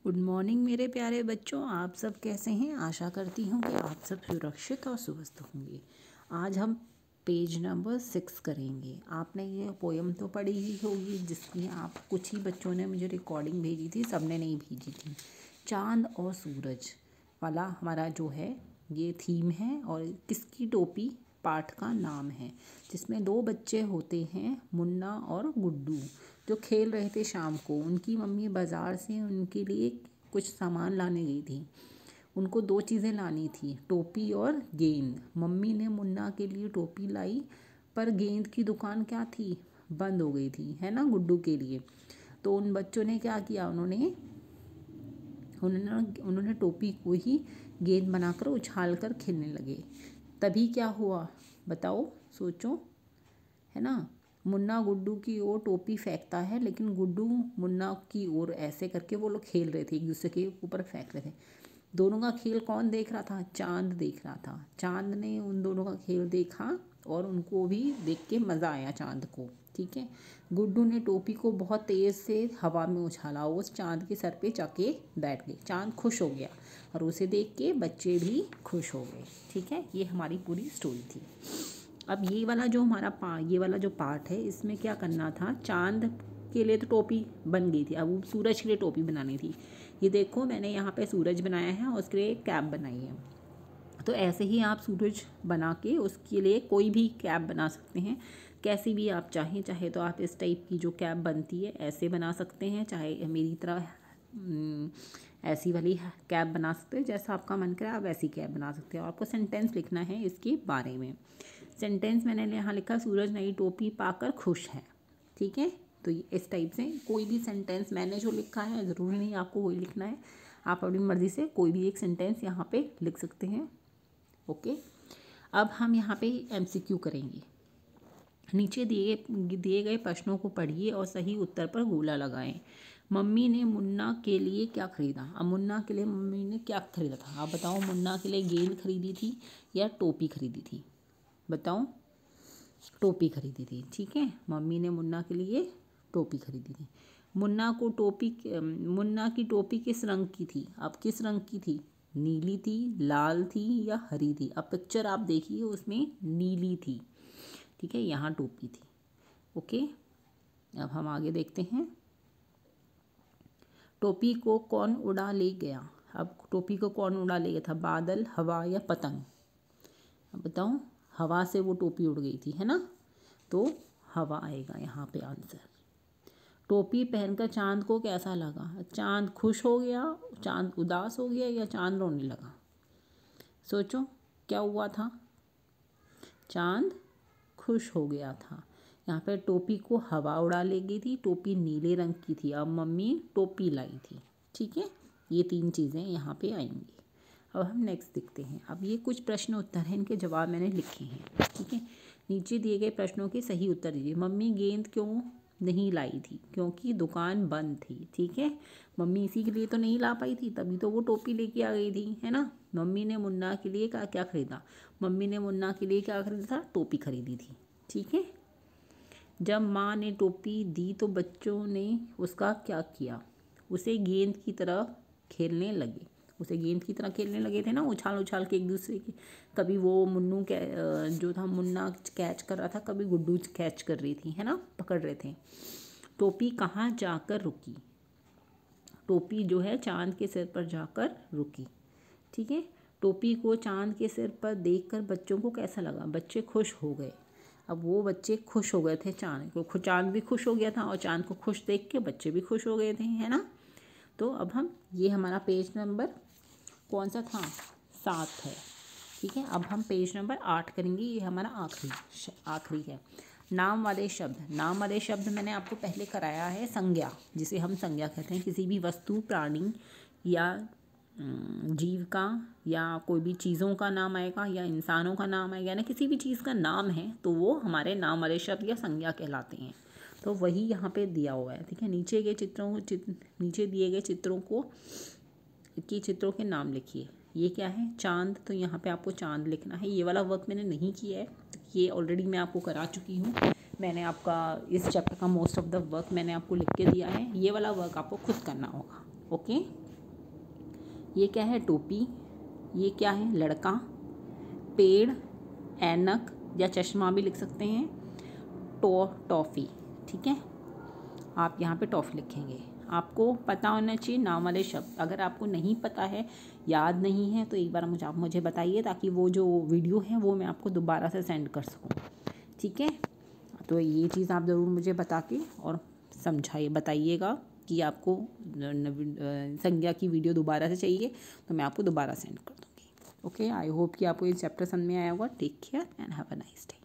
Good morning मेरे प्यारे बच्चों, आप सब कैसे हैं। आशा करती हूँ कि आप सब सुरक्षित और स्वस्थ होंगे। आज हम पेज नंबर 6 करेंगे। आपने ये पोयम तो पढ़ी ही होगी, जिसकी आप कुछ ही बच्चों ने मुझे रिकॉर्डिंग भेजी थी, सबने नहीं भेजी थी। चांद और सूरज वाला हमारा जो है ये थीम है और किसकी टोपी पाठ का नाम है, जिसमें दो बच्चे होते हैं, मुन्ना और गुड्डू, जो खेल रहे थे। शाम को उनकी मम्मी बाज़ार से उनके लिए कुछ सामान लाने गई थी। उनको दो चीज़ें लानी थी, टोपी और गेंद। मम्मी ने मुन्ना के लिए टोपी लाई, पर गेंद की दुकान क्या थी, बंद हो गई थी, है ना, गुड्डू के लिए। तो उन बच्चों ने क्या किया, उन्होंने टोपी को ही गेंद बनाकर उछाल कर खेलने लगे। तभी क्या हुआ बताओ, सोचो, है ना। मुन्ना गुड्डू की ओर टोपी फेंकता है, लेकिन गुड्डू मुन्ना की ओर ऐसे करके वो लोग खेल रहे थे, एक दूसरे के ऊपर फेंक रहे थे। दोनों का खेल कौन देख रहा था, चांद देख रहा था। चांद ने उन दोनों का खेल देखा और उनको भी देख के मज़ा आया चांद को, ठीक है। गुड्डू ने टोपी को बहुत तेज़ से हवा में उछाला, वो चांद के सर पे जाके बैठ गई। चांद खुश हो गया और उसे देख के बच्चे भी खुश हो गए, ठीक है। ये हमारी पूरी स्टोरी थी। अब ये वाला जो पार्ट है, इसमें क्या करना था, चांद के लिए तो टोपी बन गई थी, अब वो सूरज के लिए टोपी बनानी थी। ये देखो, मैंने यहाँ पे सूरज बनाया है और उसके लिए एक कैप बनाई है। तो ऐसे ही आप सूरज बना के उसके लिए कोई भी कैप बना सकते हैं, कैसी भी आप चाहें। चाहे तो आप इस टाइप की जो कैप बनती है ऐसे बना सकते हैं, चाहे मेरी तरह ऐसी वाली कैप बना सकते हैं। जैसा आपका मन करे आप वैसी कैप बना सकते हैं। और आपको सेंटेंस लिखना है इसके बारे में। सेंटेंस मैंने यहाँ लिखा, सूरज नई टोपी पाकर खुश है, ठीक है। तो इस टाइप से कोई भी सेंटेंस मैंने जो लिखा है, ज़रूरी नहीं आपको वही लिखना है, आप अपनी मर्ज़ी से कोई भी एक सेंटेंस यहाँ पे लिख सकते हैं, ओके। अब हम यहाँ पे MCQ करेंगे। नीचे दिए गए प्रश्नों को पढ़िए और सही उत्तर पर गोला लगाएं। मम्मी ने मुन्ना के लिए क्या खरीदा। अब मुन्ना के लिए मम्मी ने क्या खरीदा था, आप बताओ। मुन्ना के लिए गेंद खरीदी थी या टोपी खरीदी थी, बताओ। टोपी खरीदी थी, ठीक है। मम्मी ने मुन्ना के लिए टोपी खरीदी थी। मुन्ना की टोपी किस रंग की थी। अब किस रंग की थी, नीली थी, लाल थी या हरी थी। अब पिक्चर आप देखिए, उसमें नीली थी, ठीक है। यहाँ टोपी थी, ओके। अब हम आगे देखते हैं। टोपी को कौन उड़ा ले गया। अब टोपी को कौन उड़ा ले गया था, बादल, हवा या पतंग। अब बताओ, हवा से वो टोपी उड़ गई थी, है ना, तो हवा आएगा यहाँ पे आंसर। टोपी पहनकर चांद को कैसा लगा। चांद खुश हो गया, चांद उदास हो गया या चांद रोने लगा। सोचो क्या हुआ था, चांद खुश हो गया था। यहाँ पे टोपी को हवा उड़ा ले गई थी, टोपी नीले रंग की थी, अब मम्मी टोपी लाई थी, ठीक है। ये तीन चीज़ें यहाँ पे आएंगी। अब हम नेक्स्ट देखते हैं। अब ये कुछ प्रश्न उत्तर हैं, इनके जवाब मैंने लिखे हैं, ठीक है। नीचे दिए गए प्रश्नों के सही उत्तर दीजिए। मम्मी गेंद क्यों नहीं लाई थी, क्योंकि दुकान बंद थी, ठीक है। मम्मी इसी के लिए तो नहीं ला पाई थी, तभी तो वो टोपी लेके आ गई थी, है ना। मम्मी ने मुन्ना के लिए क्या खरीदा। मम्मी ने मुन्ना के लिए क्या खरीदा था, टोपी खरीदी थी, ठीक है। जब माँ ने टोपी दी तो बच्चों ने उसका क्या किया, उसे गेंद की तरह खेलने लगे। उसे गेंद की तरह खेलने लगे थे ना, उछाल उछाल के एक दूसरे की। कभी वो जो था मुन्ना कैच कर रहा था, कभी गुड्डू कैच कर रही थी, है ना, पकड़ रहे थे। टोपी कहाँ जाकर रुकी। टोपी जो है चांद के सिर पर जाकर रुकी, ठीक है। टोपी को चांद के सिर पर देखकर बच्चों को कैसा लगा, बच्चे खुश हो गए। अब वो बच्चे खुश हो गए थे, चांद भी खुश हो गया था और चांद को खुश देख के बच्चे भी खुश हो गए थे, है ना। तो अब ये हमारा पेज नंबर कौन सा था, 7 है, ठीक है। अब हम पेज नंबर 8 करेंगे, ये हमारा आखिरी है। नाम वाले शब्द मैंने आपको पहले कराया है। संज्ञा, जिसे हम संज्ञा कहते हैं, किसी भी वस्तु, प्राणी या जीव का या कोई भी चीज़ों का नाम आएगा या इंसानों का नाम आएगा, ना किसी भी चीज़ का नाम है तो वो हमारे नाम वाले शब्द या संज्ञा कहलाते हैं। तो वही यहाँ पे दिया हुआ है, ठीक है। नीचे दिए गए चित्रों के नाम लिखिए। ये क्या है, चांद, तो यहाँ पे आपको चांद लिखना है। ये वाला वर्क मैंने नहीं किया है, ये ऑलरेडी मैं आपको करा चुकी हूँ। मैंने आपका इस चैप्टर का मोस्ट ऑफ द वर्क मैंने आपको लिख के दिया है। ये वाला वर्क आपको खुद करना होगा, ओके। ये क्या है? टोपी। ये क्या है? लड़का। पेड़, ऐनक या चश्मा भी लिख सकते हैं। टॉफ़ी। ठीक है, आप यहाँ पे टॉफ़ी लिखेंगे। आपको पता होना चाहिए नाम वाले शब्द। अगर आपको नहीं पता है, याद नहीं है, तो एक बार आप मुझे बताइए, ताकि वो जो वीडियो है वो मैं आपको दोबारा से सेंड कर सकूँ। ठीक है, तो ये चीज़ आप ज़रूर मुझे बता के और बताइएगा कि आपको संज्ञा की वीडियो दोबारा से चाहिए, तो मैं आपको दोबारा सेंड कर दूँगी। ओके, आई होप कि आपको ये चैप्टर समझ में आया होगा। Take care and have a nice day.